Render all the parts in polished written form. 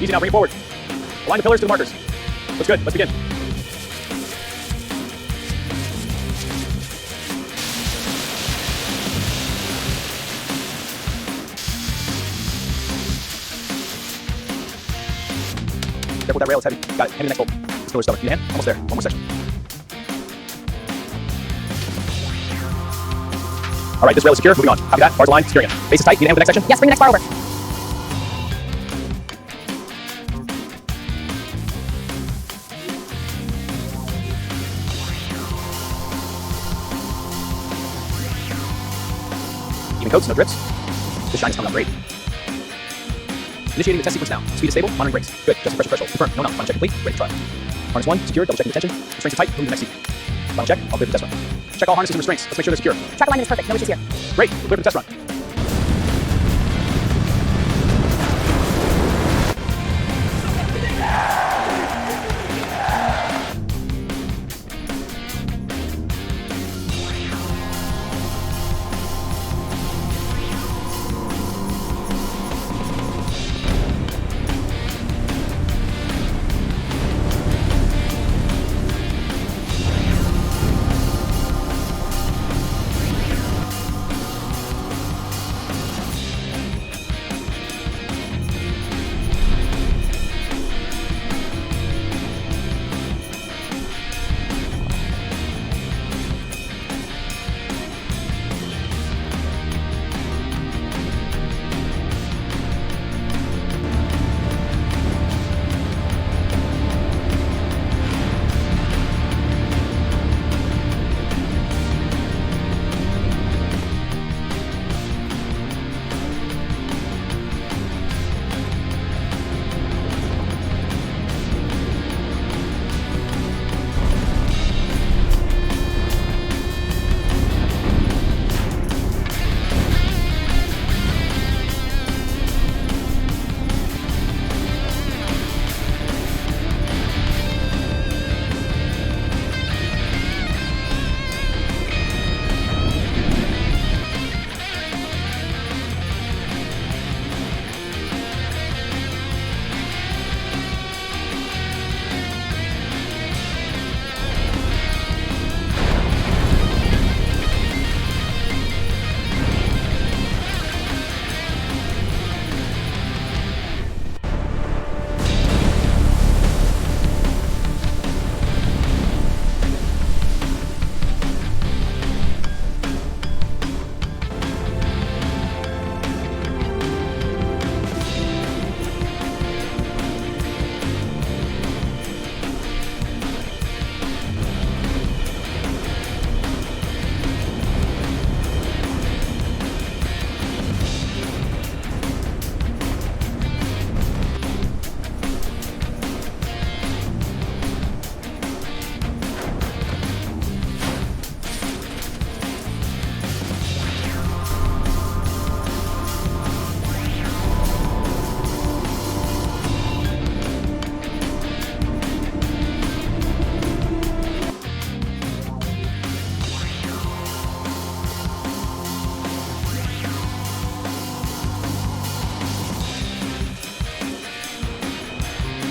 Easy now, bring it forward. Align the pillars to the markers. Looks good, let's begin. Careful with that rail, it's heavy. Got it, hand me the next bolt. This pillar's stubborn. Need a hand? Almost there, one more section. All right, this rail is secure, moving on. Copy that, bars aligned, securing it. Base is tight, need a hand with the next section? Yes, bring the next bar over. Even coats, no drips. This shine is coming out great. Initiating the test sequence now. Speed is stable, monitoring brakes. Good, just pressure threshold. Confirm, no knock, final check complete, ready to try. Harness 1, secure, double checking the tension. Restraints are tight, moving to the next seat. Final check, all clear for the test run. Check all harnesses and restraints, let's make sure they're secure. Track alignment is perfect, no issues here. Great, we're clear for the test run.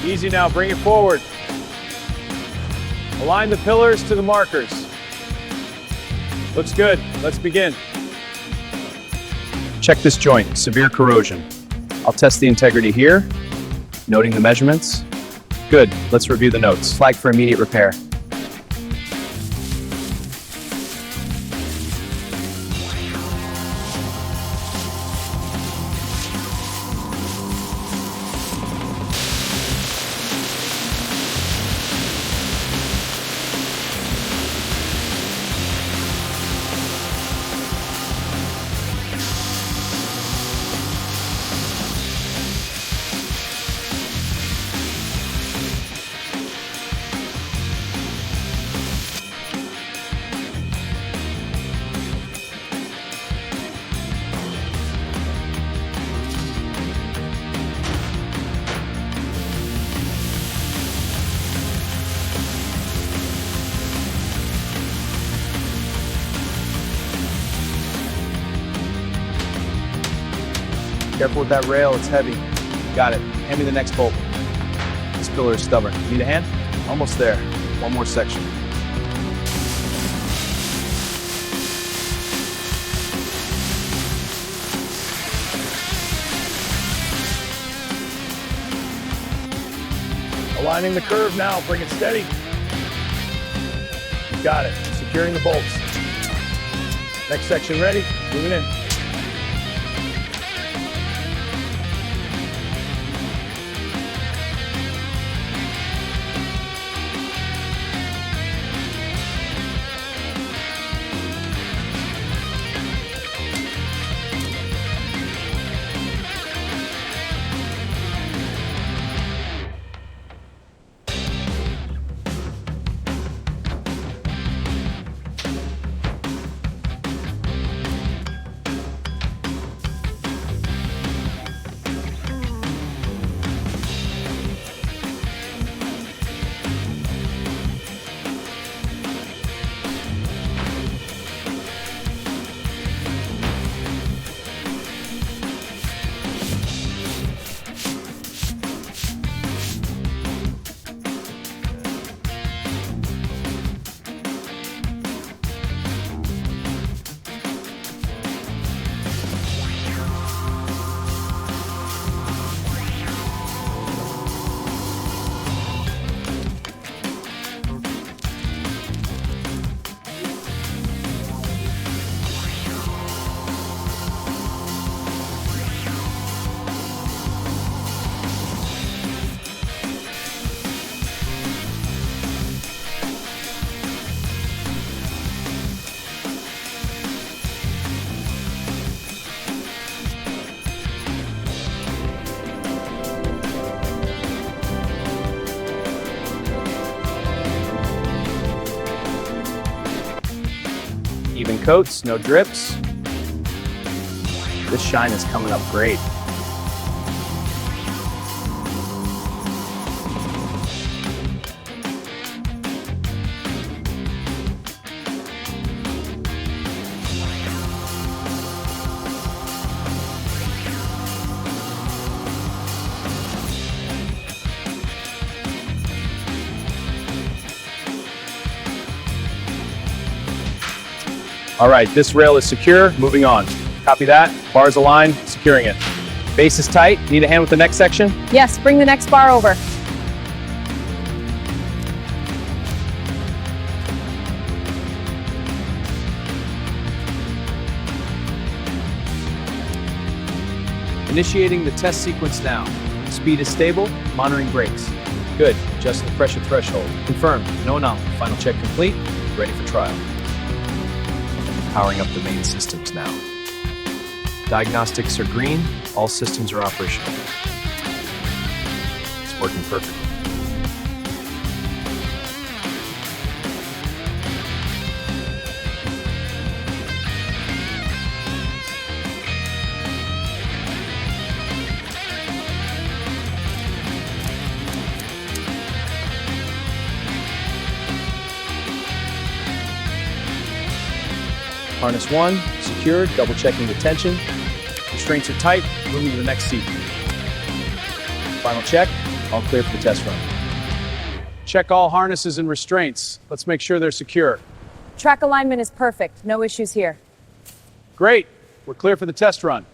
Easy now, bring it forward. Align the pillars to the markers. Looks good, let's begin. Check this joint, severe corrosion. I'll test the integrity here, noting the measurements. Good, let's review the notes. Flag for immediate repair. Careful with that rail, it's heavy. Got it. Hand me the next bolt. This pillar is stubborn. Need a hand? Almost there. One more section. Aligning the curve now, bring it steady. Got it, securing the bolts. Next section ready, moving in. Even coats, no drips. This shine is coming up great. All right, this rail is secure, moving on. Copy that, bars aligned, securing it. Base is tight, need a hand with the next section? Yes, bring the next bar over. Initiating the test sequence now. Speed is stable, monitoring brakes. Good, adjust the pressure threshold. Confirmed, no anomaly. Final check complete, ready for trial. Powering up the main systems now. Diagnostics are green, all systems are operational. It's working perfectly. Harness 1, secured, double checking the tension. Restraints are tight, moving to the next seat. Final check, all clear for the test run. Check all harnesses and restraints. Let's make sure they're secure. Track alignment is perfect. No issues here. Great, we're clear for the test run.